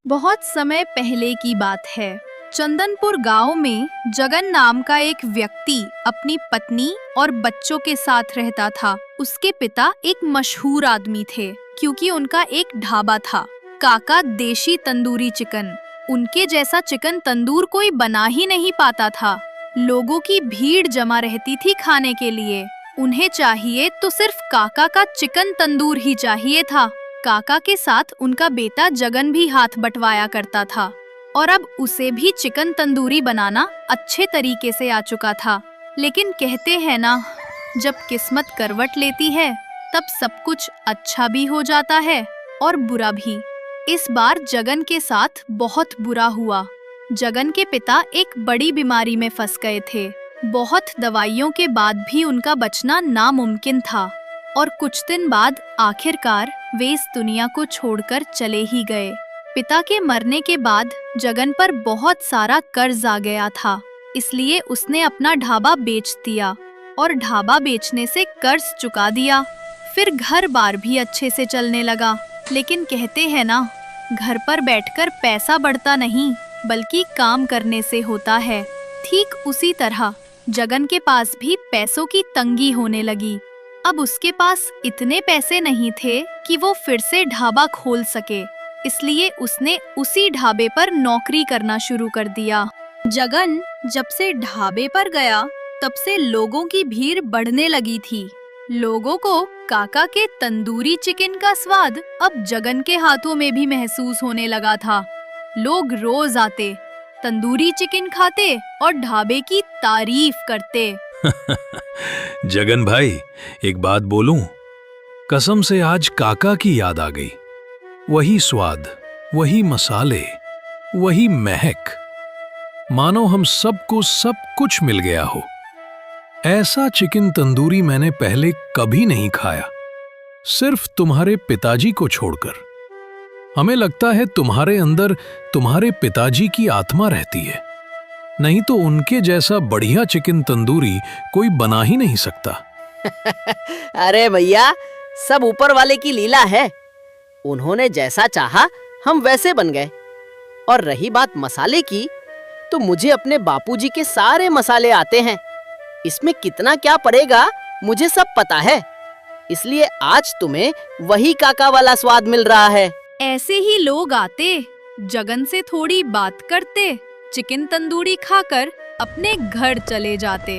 बहुत समय पहले की बात है। चंदनपुर गांव में जगन नाम का एक व्यक्ति अपनी पत्नी और बच्चों के साथ रहता था। उसके पिता एक मशहूर आदमी थे क्योंकि उनका एक ढाबा था, काका देशी तंदूरी चिकन। उनके जैसा चिकन तंदूर कोई बना ही नहीं पाता था। लोगों की भीड़ जमा रहती थी खाने के लिए। उन्हें चाहिए तो सिर्फ काका का चिकन तंदूर ही चाहिए था। काका के साथ उनका बेटा जगन भी हाथ बंटवाया करता था और अब उसे भी चिकन तंदूरी बनाना अच्छे तरीके से आ चुका था। लेकिन कहते हैं ना, जब किस्मत करवट लेती है तब सब कुछ अच्छा भी हो जाता है और बुरा भी। इस बार जगन के साथ बहुत बुरा हुआ। जगन के पिता एक बड़ी बीमारी में फंस गए थे। बहुत दवाइयों के बाद भी उनका बचना नामुमकिन था और कुछ दिन बाद आखिरकार वे इस दुनिया को छोड़कर चले ही गए। पिता के मरने के बाद जगन पर बहुत सारा कर्ज आ गया था, इसलिए उसने अपना ढाबा बेच दिया और ढाबा बेचने से कर्ज चुका दिया। फिर घर बार भी अच्छे से चलने लगा। लेकिन कहते हैं ना, घर पर बैठकर पैसा बढ़ता नहीं बल्कि काम करने से होता है। ठीक उसी तरह जगन के पास भी पैसों की तंगी होने लगी। अब उसके पास इतने पैसे नहीं थे कि वो फिर से ढाबा खोल सके, इसलिए उसने उसी ढाबे पर नौकरी करना शुरू कर दिया। जगन जब से ढाबे पर गया तब से लोगों की भीड़ बढ़ने लगी थी। लोगों को काका के तंदूरी चिकन का स्वाद अब जगन के हाथों में भी महसूस होने लगा था। लोग रोज आते, तंदूरी चिकन खाते और ढाबे की तारीफ करते। जगन भाई, एक बात बोलूं? कसम से आज काका की याद आ गई। वही स्वाद, वही मसाले, वही महक, मानो हम सबको सब कुछ मिल गया हो। ऐसा चिकन तंदूरी मैंने पहले कभी नहीं खाया, सिर्फ तुम्हारे पिताजी को छोड़कर। हमें लगता है तुम्हारे अंदर तुम्हारे पिताजी की आत्मा रहती है, नहीं तो उनके जैसा बढ़िया चिकन तंदूरी कोई बना ही नहीं सकता। अरे भैया, सब ऊपर वाले की लीला है। उन्होंने जैसा चाहा हम वैसे बन गए। और रही बात मसाले की, तो मुझे अपने बापूजी के सारे मसाले आते हैं। इसमें कितना क्या पड़ेगा मुझे सब पता है, इसलिए आज तुम्हें वही काका वाला स्वाद मिल रहा है। ऐसे ही लोग आते, जगन से थोड़ी बात करते, चिकन तंदूरी खाकर अपने घर चले जाते।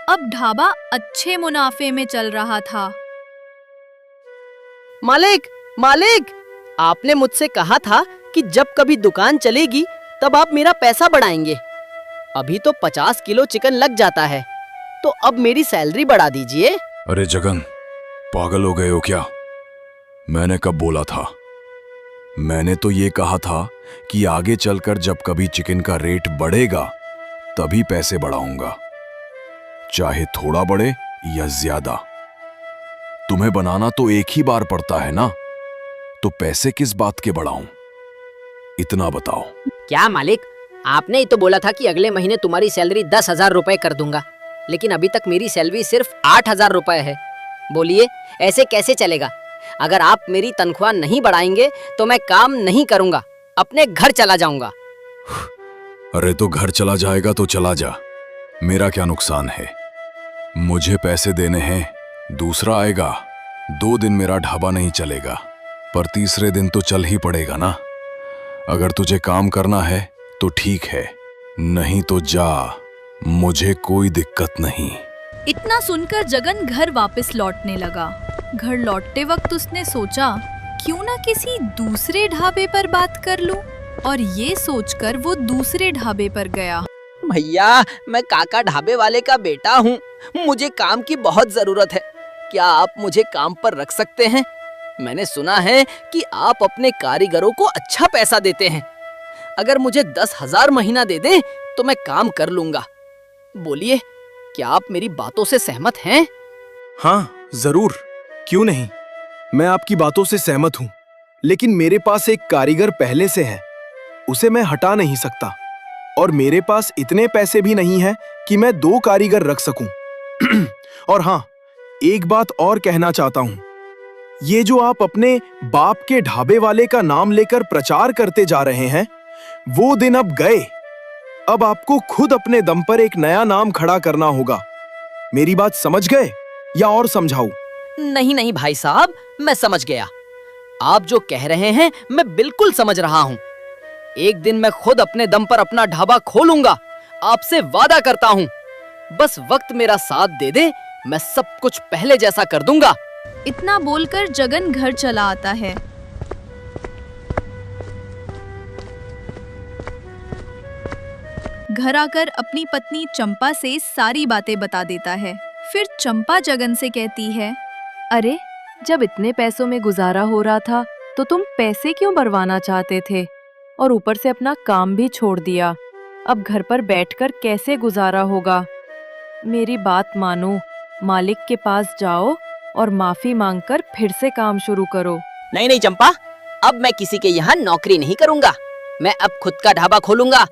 अब ढाबा अच्छे मुनाफे में चल रहा था। मालिक, मालिक, आपने मुझसे कहा था कि जब कभी दुकान चलेगी तब आप मेरा पैसा बढ़ाएंगे। अभी तो 50 किलो चिकन लग जाता है, तो अब मेरी सैलरी बढ़ा दीजिए। अरे जगन, पागल हो गए हो क्या? मैंने कब बोला था? मैंने तो ये कहा था कि आगे चलकर जब कभी चिकन का रेट बढ़ेगा तभी पैसे बढ़ाऊंगा, चाहे थोड़ा बढ़े या ज्यादा। तुम्हें बनाना तो एक ही बार पड़ता है ना, तो पैसे किस बात के बढ़ाऊं? इतना बताओ। क्या मालिक, आपने ही तो बोला था कि अगले महीने तुम्हारी सैलरी 10,000 रुपए कर दूंगा, लेकिन अभी तक मेरी सैलरी सिर्फ 8,000 रुपए है। बोलिए, ऐसे कैसे चलेगा? अगर आप मेरी तनख्वाह नहीं बढ़ाएंगे तो मैं काम नहीं करूंगा, अपने घर चला जाऊंगा। अरे तो घर चला जाएगा तो चला जा, मेरा क्या नुकसान है? मुझे पैसे देने हैं, दूसरा आएगा। 2 दिन मेरा ढाबा नहीं चलेगा, पर तीसरे दिन तो चल ही पड़ेगा ना। अगर तुझे काम करना है तो ठीक है, नहीं तो जा, मुझे कोई दिक्कत नहीं। इतना सुनकर जगन घर वापस लौटने लगा। घर लौटते वक्त उसने सोचा, क्यों ना किसी दूसरे ढाबे पर बात कर लूं, और ये सोचकर वो दूसरे ढाबे पर गया। भैया, मैं काका ढाबे वाले का बेटा हूँ, मुझे काम की बहुत जरूरत है। क्या आप मुझे काम पर रख सकते हैं? मैंने सुना है कि आप अपने कारीगरों को अच्छा पैसा देते हैं। अगर मुझे 10,000 महीना दे दें तो मैं काम कर लूंगा। बोलिए, क्या आप मेरी बातों से सहमत हैं? हाँ, जरूर, क्यों नहीं। मैं आपकी बातों से सहमत हूँ, लेकिन मेरे पास एक कारीगर पहले से है, उसे मैं हटा नहीं सकता। और मेरे पास इतने पैसे भी नहीं हैं कि मैं 2 कारीगर रख सकूं। और हाँ, एक बात और कहना चाहता हूं। ये जो आप अपने बाप के ढाबे वाले का नाम लेकर प्रचार करते जा रहे हैं, वो दिन अब गए। अब आपको खुद अपने दम पर एक नया नाम खड़ा करना होगा। मेरी बात समझ गए या और समझाऊं? नहीं नहीं भाई साहब, मैं समझ गया। आप जो कह रहे हैं मैं बिल्कुल समझ रहा हूँ। एक दिन मैं खुद अपने दम पर अपना ढाबा खोलूंगा, आपसे वादा करता हूँ। बस वक्त मेरा साथ दे दे, मैं सब कुछ पहले जैसा कर दूंगा। इतना बोलकर जगन घर चला आता है। घर आकर अपनी पत्नी चंपा से सारी बातें बता देता है। फिर चंपा जगन से कहती है, अरे, जब इतने पैसों में गुजारा हो रहा था तो तुम पैसे क्यों बरवाना चाहते थे? और ऊपर से अपना काम भी छोड़ दिया। अब घर पर बैठकर कैसे गुजारा होगा? मेरी बात मानो, मालिक के पास जाओ और माफी मांगकर फिर से काम शुरू करो। नहीं नहीं चंपा, अब मैं किसी के यहाँ नौकरी नहीं करूंगा। मैं अब खुद का ढाबा खोलूंगा।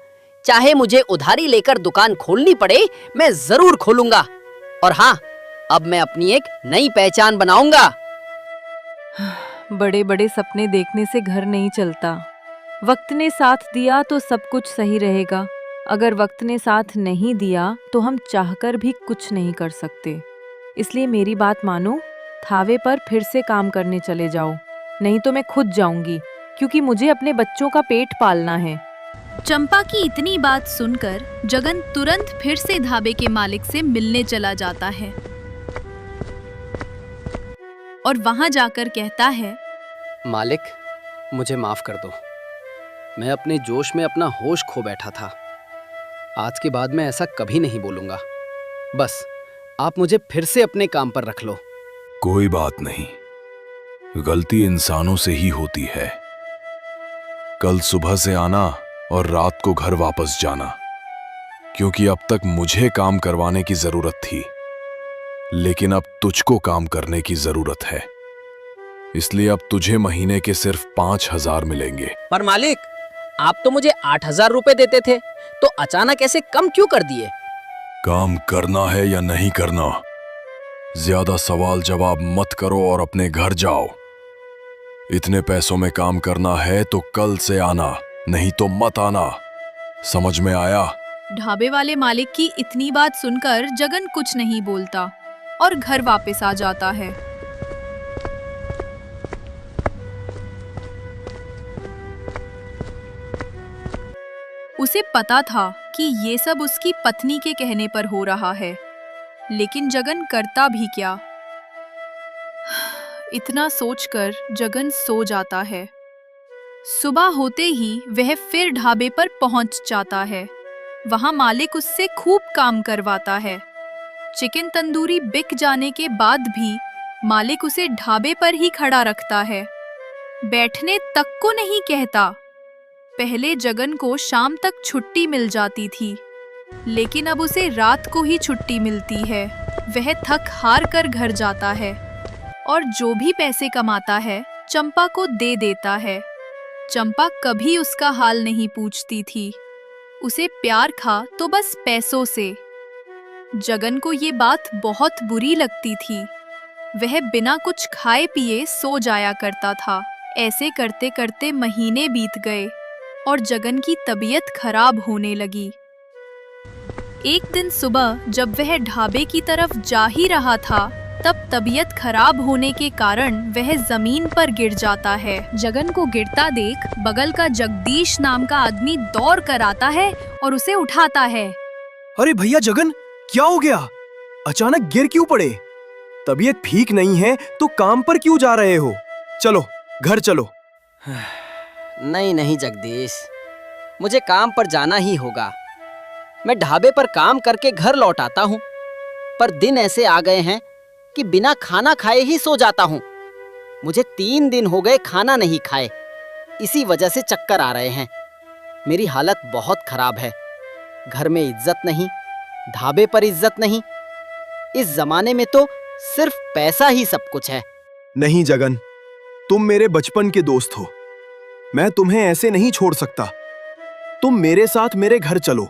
चाहे मुझे उधारी लेकर दुकान खोलनी पड़े, मैं जरूर खोलूंगा। और हाँ, अब मैं अपनी एक नई पहचान बनाऊंगा। बड़े बड़े सपने देखने से घर नहीं चलता। वक्त ने साथ दिया तो सब कुछ सही रहेगा। अगर वक्त ने साथ नहीं दिया तो हम चाहकर भी कुछ नहीं कर सकते। इसलिए मेरी बात मानो, थावे पर फिर से काम करने चले जाओ। नहीं तो मैं खुद जाऊंगी, क्योंकि मुझे अपने बच्चों का पेट पालना है। चंपा की इतनी बात सुनकर जगन तुरंत फिर से ढाबे के मालिक से मिलने चला जाता है और वहां जाकर कहता है, मालिक, मुझे माफ कर दो। मैं अपने जोश में अपना होश खो बैठा था। आज के बाद मैं ऐसा कभी नहीं बोलूंगा। बस आप मुझे फिर से अपने काम पर रख लो। कोई बात नहीं, गलती इंसानों से ही होती है। कल सुबह से आना और रात को घर वापस जाना, क्योंकि अब तक मुझे काम करवाने की जरूरत थी, लेकिन अब तुझको काम करने की जरूरत है। इसलिए अब तुझे महीने के सिर्फ 5,000 मिलेंगे। पर मालिक, आप तो मुझे 8,000 रुपए देते थे, तो अचानक ऐसे कम क्यों कर दिए? काम करना है या नहीं करना, ज्यादा सवाल जवाब मत करो और अपने घर जाओ। इतने पैसों में काम करना है तो कल से आना, नहीं तो मत आना। समझ में आया? ढाबे वाले मालिक की इतनी बात सुनकर जगन कुछ नहीं बोलता और घर वापस आ जाता है। उसे पता था कि ये सब उसकी पत्नी के कहने पर हो रहा है, लेकिन जगन करता भी क्या? इतना सोचकर जगन सो जाता है। सुबह होते ही वह फिर ढाबे पर पहुंच जाता है। वहां मालिक उससे खूब काम करवाता है। चिकन तंदूरी बिक जाने के बाद भी मालिक उसे ढाबे पर ही खड़ा रखता है, बैठने तक को नहीं कहता। पहले जगन को शाम तक छुट्टी मिल जाती थी, लेकिन अब उसे रात को ही छुट्टी मिलती है। वह थक हार कर घर जाता है और जो भी पैसे कमाता है चंपा को दे देता है। चंपा कभी उसका हाल नहीं पूछती थी। उसे प्यार था तो बस पैसों से। जगन को ये बात बहुत बुरी लगती थी। वह बिना कुछ खाए पिए सो जाया करता था। ऐसे करते करते महीने बीत गए और जगन की तबीयत खराब होने लगी। एक दिन सुबह जब वह ढाबे की तरफ जा ही रहा था, तब तबीयत खराब होने के कारण वह जमीन पर गिर जाता है। जगन को गिरता देख बगल का जगदीश नाम का आदमी दौड़ कर आता है और उसे उठाता है। अरे भैया जगन, क्या हो गया? अचानक गिर क्यों पड़े? तबीयत ठीक नहीं है तो काम पर क्यों जा रहे हो? चलो घर चलो। नहीं नहीं जगदीश, मुझे काम पर जाना ही होगा। मैं ढाबे पर काम करके घर लौट आता हूँ, पर दिन ऐसे आ गए हैं कि बिना खाना खाए ही सो जाता हूँ। मुझे 3 दिन हो गए खाना नहीं खाए, इसी वजह से चक्कर आ रहे हैं। मेरी हालत बहुत खराब है। घर में इज्जत नहीं, ढाबे पर इज्जत नहीं। इस जमाने में तो सिर्फ पैसा ही सब कुछ है। नहीं जगन, तुम मेरे बचपन के दोस्त हो। मैं तुम्हें ऐसे नहीं छोड़ सकता। तुम मेरे साथ मेरे घर चलो,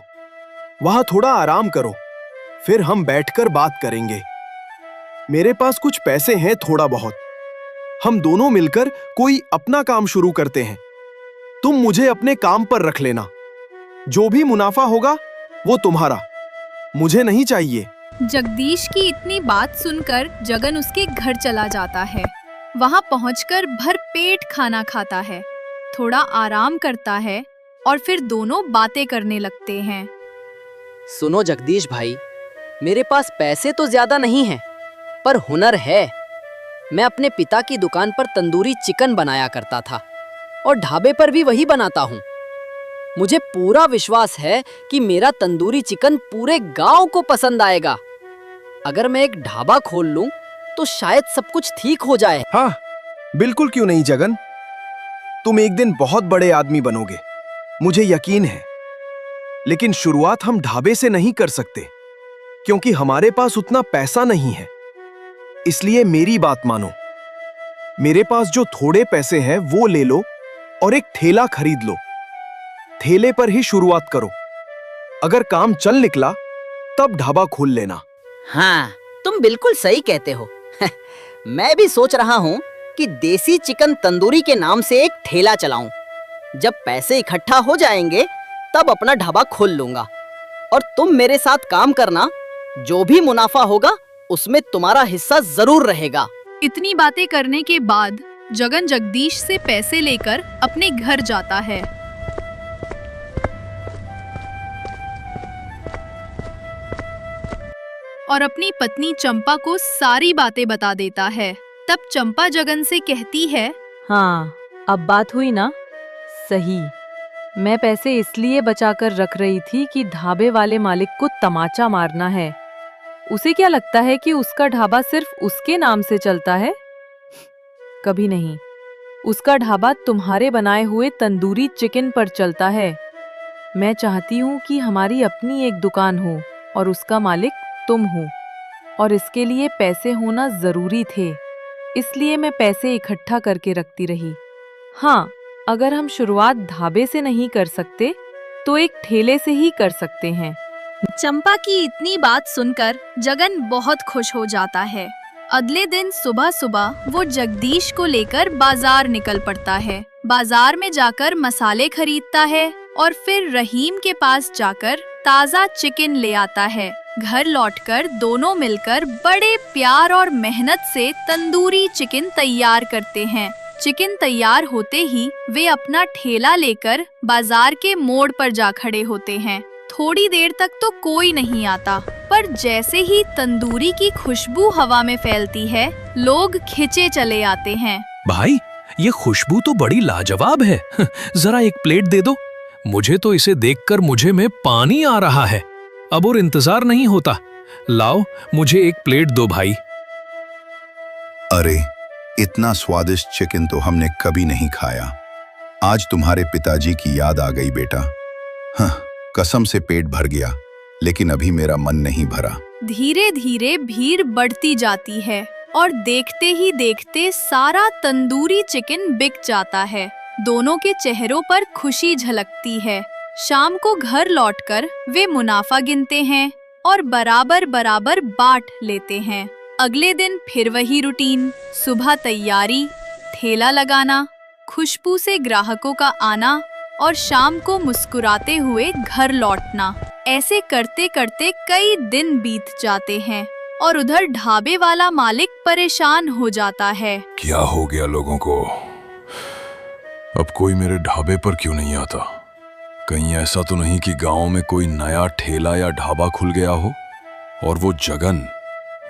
वहां थोड़ा आराम करो, फिर हम बैठकर बात करेंगे। मेरे पास कुछ पैसे हैं, थोड़ा बहुत। हम दोनों मिलकर कोई अपना काम शुरू करते हैं। तुम मुझे अपने काम पर रख लेना। जो भी मुनाफा होगा वो तुम्हारा, मुझे नहीं चाहिए। जगदीश की इतनी बात सुनकर जगन उसके घर चला जाता है। वहां पहुंचकर भरपेट खाना खाता है, थोड़ा आराम करता है और फिर दोनों बातें करने लगते हैं। सुनो जगदीश भाई, मेरे पास पैसे तो ज्यादा नहीं हैं, पर हुनर है। मैं अपने पिता की दुकान पर तंदूरी चिकन बनाया करता था और ढाबे पर भी वही बनाता हूँ। मुझे पूरा विश्वास है कि मेरा तंदूरी चिकन पूरे गांव को पसंद आएगा। अगर मैं एक ढाबा खोल लूं तो शायद सब कुछ ठीक हो जाए। हाँ, बिल्कुल क्यों नहीं जगन, तुम एक दिन बहुत बड़े आदमी बनोगे, मुझे यकीन है। लेकिन शुरुआत हम ढाबे से नहीं कर सकते, क्योंकि हमारे पास उतना पैसा नहीं है। इसलिए मेरी बात मानो, मेरे पास जो थोड़े पैसे हैं वो ले लो और एक ठेला खरीद लो। ठेले पर ही शुरुआत करो। अगर काम चल निकला तब ढाबा खोल लेना। हाँ, तुम बिल्कुल सही कहते हो। मैं भी सोच रहा हूँ कि देसी चिकन तंदूरी के नाम से एक ठेला चलाऊं। जब पैसे इकट्ठा हो जाएंगे तब अपना ढाबा खोल लूंगा और तुम मेरे साथ काम करना। जो भी मुनाफा होगा उसमें तुम्हारा हिस्सा जरूर रहेगा। इतनी बातें करने के बाद जगन जगदीश से पैसे लेकर अपने घर जाता है। और अपनी पत्नी चंपा को सारी बातें बता देता है। तब चंपा जगन से कहती है, हाँ, अब बात हुई ना? सही। मैं पैसे इसलिए बचाकर रख रही थी कि ढाबे वाले मालिक को तमाचा मारना है। उसे क्या लगता है कि उसका ढाबा सिर्फ उसके नाम से चलता है? कभी नहीं। उसका ढाबा तुम्हारे बनाए हुए तंदूरी चिकन पर चलता है। मैं चाहती हूँ कि हमारी अपनी एक दुकान हो और उसका मालिक तुम हो, और इसके लिए पैसे होना जरूरी थे। इसलिए मैं पैसे इकट्ठा करके रखती रही। हाँ, अगर हम शुरुआत ढाबे से नहीं कर सकते तो एक ठेले से ही कर सकते हैं। चंपा की इतनी बात सुनकर जगन बहुत खुश हो जाता है। अगले दिन सुबह सुबह वो जगदीश को लेकर बाजार निकल पड़ता है। बाजार में जाकर मसाले खरीदता है और फिर रहीम के पास जाकर ताज़ा चिकन ले आता है। घर लौटकर दोनों मिलकर बड़े प्यार और मेहनत से तंदूरी चिकन तैयार करते हैं। चिकन तैयार होते ही वे अपना ठेला लेकर बाजार के मोड़ पर जा खड़े होते हैं। थोड़ी देर तक तो कोई नहीं आता, पर जैसे ही तंदूरी की खुशबू हवा में फैलती है, लोग खिंचे चले आते हैं। भाई, ये खुशबू तो बड़ी लाजवाब है। जरा एक प्लेट दे दो। मुझे तो इसे देखकर मुझे में पानी आ रहा है। अब और इंतजार नहीं होता। लाओ, मुझे एक प्लेट दो भाई। अरे, इतना स्वादिष्ट चिकन तो हमने कभी नहीं खाया। आज तुम्हारे पिताजी की याद आ गई बेटा। हाँ, कसम से पेट भर गया, लेकिन अभी मेरा मन नहीं भरा। धीरे धीरे भीड़ बढ़ती जाती है और देखते ही देखते सारा तंदूरी चिकन बिक जाता है। दोनों के चेहरों पर खुशी झलकती है। शाम को घर लौटकर वे मुनाफा गिनते हैं और बराबर बराबर बांट लेते हैं। अगले दिन फिर वही रूटीन। सुबह तैयारी, ठेला लगाना, खुशबू से ग्राहकों का आना और शाम को मुस्कुराते हुए घर लौटना। ऐसे करते करते कई दिन बीत जाते हैं और उधर ढाबे वाला मालिक परेशान हो जाता है। क्या हो गया लोगों को? अब कोई मेरे ढाबे पर क्यों नहीं आता? कहीं ऐसा तो नहीं कि गांव में कोई नया ठेला या ढाबा खुल गया हो? और वो जगन,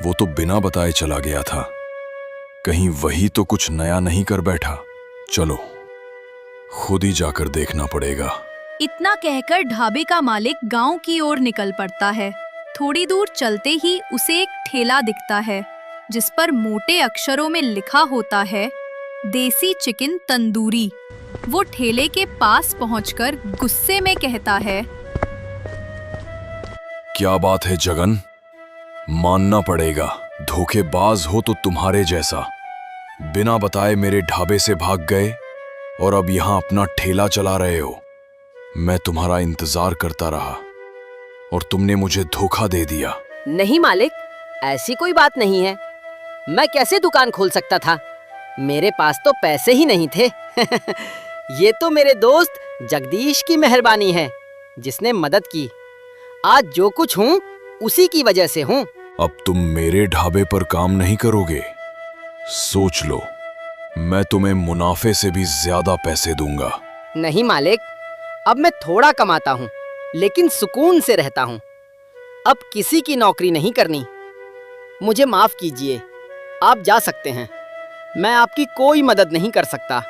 वो तो बिना बताए चला गया था। कहीं वही तो कुछ नया नहीं कर बैठा? चलो, खुद ही जाकर देखना पड़ेगा। इतना कहकर ढाबे का मालिक गांव की ओर निकल पड़ता है। थोड़ी दूर चलते ही उसे एक ठेला दिखता है, जिस पर मोटे अक्षरों में लिखा होता है, देसी चिकन तंदूरी। वो ठेले के पास पहुंचकर गुस्से में कहता है, क्या बात है जगन? मानना पड़ेगा, धोखेबाज हो तो तुम्हारे जैसा। बिना बताए मेरे ढाबे से भाग गए और अब यहाँ अपना ठेला चला रहे हो। मैं तुम्हारा इंतजार करता रहा और तुमने मुझे धोखा दे दिया। नहीं मालिक, ऐसी कोई बात नहीं है। मैं कैसे दुकान खोल सकता था? मेरे पास तो पैसे ही नहीं थे। ये तो मेरे दोस्त जगदीश की मेहरबानी है जिसने मदद की। आज जो कुछ हूँ उसी की वजह से हूँ। अब तुम मेरे ढाबे पर काम नहीं करोगे? सोच लो, मैं तुम्हें मुनाफे से भी ज्यादा पैसे दूंगा। नहीं मालिक, अब मैं थोड़ा कमाता हूँ लेकिन सुकून से रहता हूँ। अब किसी की नौकरी नहीं करनी। मुझे माफ कीजिए, आप जा सकते हैं। मैं आपकी कोई मदद नहीं कर सकता।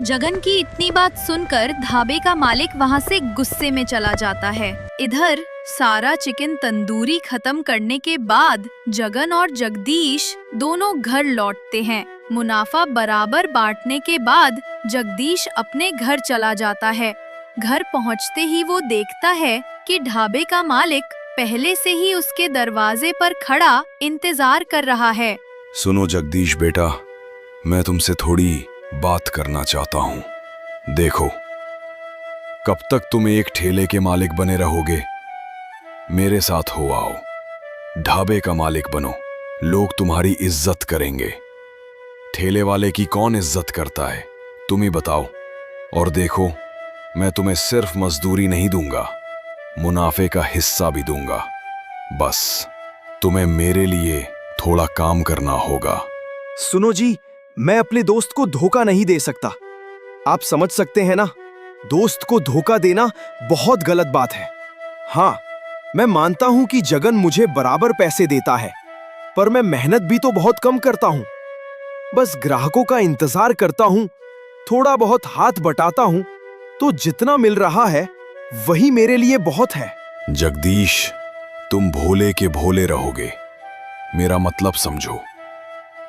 जगन की इतनी बात सुनकर ढाबे का मालिक वहाँ से गुस्से में चला जाता है। इधर सारा चिकन तंदूरी खत्म करने के बाद जगन और जगदीश दोनों घर लौटते हैं। मुनाफा बराबर बांटने के बाद जगदीश अपने घर चला जाता है। घर पहुँचते ही वो देखता है कि ढाबे का मालिक पहले से ही उसके दरवाजे पर खड़ा इंतजार कर रहा है। सुनो जगदीश बेटा, मैं तुमसे थोड़ी बात करना चाहता हूँ। देखो, कब तक तुम एक ठेले के मालिक बने रहोगे? मेरे साथ हो आओ, ढाबे का मालिक बनो। लोग तुम्हारी इज्जत करेंगे। ठेले वाले की कौन इज्जत करता है, तुम ही बताओ। और देखो, मैं तुम्हें सिर्फ मजदूरी नहीं दूंगा, मुनाफे का हिस्सा भी दूंगा। बस तुम्हें मेरे लिए थोड़ा काम करना होगा। सुनो जी, मैं अपने दोस्त को धोखा नहीं दे सकता। आप समझ सकते हैं ना, दोस्त को धोखा देना बहुत गलत बात है। हाँ, मैं मानता हूं कि जगन मुझे बराबर पैसे देता है, पर मैं मेहनत भी तो बहुत कम करता हूं। बस ग्राहकों का इंतजार करता हूं, थोड़ा बहुत हाथ बटाता हूं, तो जितना मिल रहा है वही मेरे लिए बहुत है। जगदीश, तुम भोले के भोले रहोगे। मेरा मतलब समझो,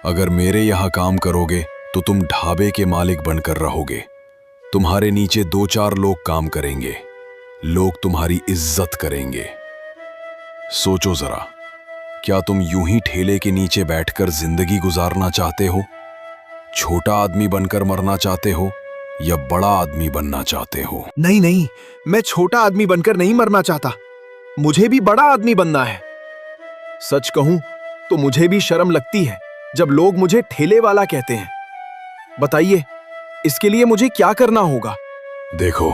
अगर मेरे यहाँ काम करोगे तो तुम ढाबे के मालिक बनकर रहोगे। तुम्हारे नीचे 2-4 लोग काम करेंगे। लोग तुम्हारी इज्जत करेंगे। सोचो जरा, क्या तुम यूं ही ठेले के नीचे बैठकर जिंदगी गुजारना चाहते हो? छोटा आदमी बनकर मरना चाहते हो या बड़ा आदमी बनना चाहते हो? नहीं नहीं, मैं छोटा आदमी बनकर नहीं मरना चाहता। मुझे भी बड़ा आदमी बनना है। सच कहूं तो मुझे भी शर्म लगती है जब लोग मुझे ठेले वाला कहते हैं। बताइए, इसके लिए मुझे क्या करना होगा? देखो,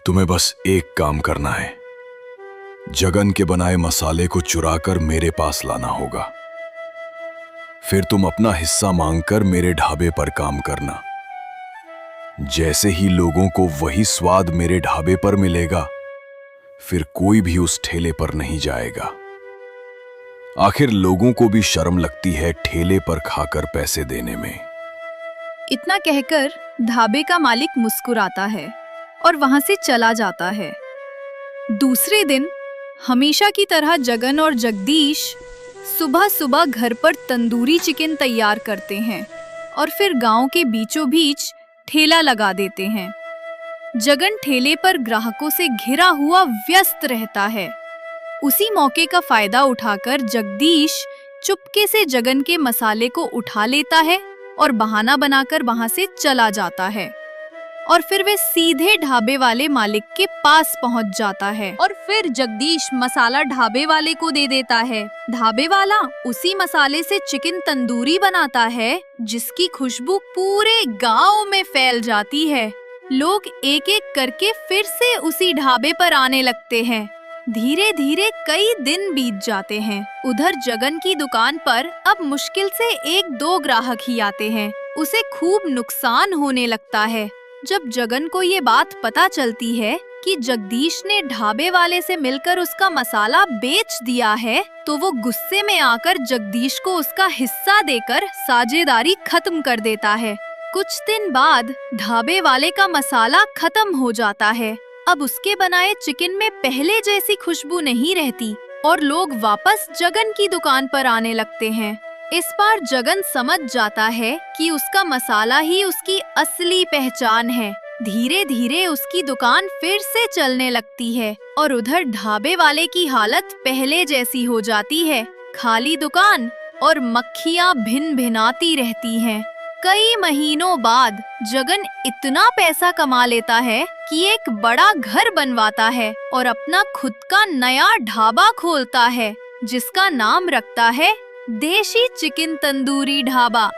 तुम्हें बस एक काम करना है। जगन के बनाए मसाले को चुराकर मेरे पास लाना होगा। फिर तुम अपना हिस्सा मांगकर मेरे ढाबे पर काम करना। जैसे ही लोगों को वही स्वाद मेरे ढाबे पर मिलेगा, फिर कोई भी उस ठेले पर नहीं जाएगा। आखिर लोगों को भी शर्म लगती है ठेले पर खाकर पैसे देने में। इतना कहकर ढाबे का मालिक मुस्कुराता है और वहां से चला जाता है। दूसरे दिन हमेशा की तरह जगन और जगदीश सुबह सुबह घर पर तंदूरी चिकन तैयार करते हैं और फिर गांव के बीचों बीच ठेला लगा देते हैं। जगन ठेले पर ग्राहकों से घिरा हुआ व्यस्त रहता है। उसी मौके का फायदा उठाकर जगदीश चुपके से जगन के मसाले को उठा लेता है और बहाना बनाकर वहां से चला जाता है और फिर वे सीधे ढाबे वाले मालिक के पास पहुंच जाता है और फिर जगदीश मसाला ढाबे वाले को दे देता है। ढाबे वाला उसी मसाले से चिकन तंदूरी बनाता है जिसकी खुशबू पूरे गांव में फैल जाती है। लोग एक एक करके फिर से उसी ढाबे पर आने लगते हैं। धीरे धीरे कई दिन बीत जाते हैं। उधर जगन की दुकान पर अब मुश्किल से 1-2 ग्राहक ही आते हैं। उसे खूब नुकसान होने लगता है। जब जगन को ये बात पता चलती है कि जगदीश ने ढाबे वाले से मिलकर उसका मसाला बेच दिया है, तो वो गुस्से में आकर जगदीश को उसका हिस्सा देकर साझेदारी खत्म कर देता है। कुछ दिन बाद ढाबे वाले का मसाला खत्म हो जाता है। अब उसके बनाए चिकन में पहले जैसी खुशबू नहीं रहती और लोग वापस जगन की दुकान पर आने लगते हैं। इस बार जगन समझ जाता है कि उसका मसाला ही उसकी असली पहचान है। धीरे धीरे उसकी दुकान फिर से चलने लगती है और उधर ढाबे वाले की हालत पहले जैसी हो जाती है। खाली दुकान और मक्खियां भिन भिनाती रहती हैं। कई महीनों बाद जगन इतना पैसा कमा लेता है कि एक बड़ा घर बनवाता है और अपना खुद का नया ढाबा खोलता है, जिसका नाम रखता है देशी चिकन तंदूरी ढाबा।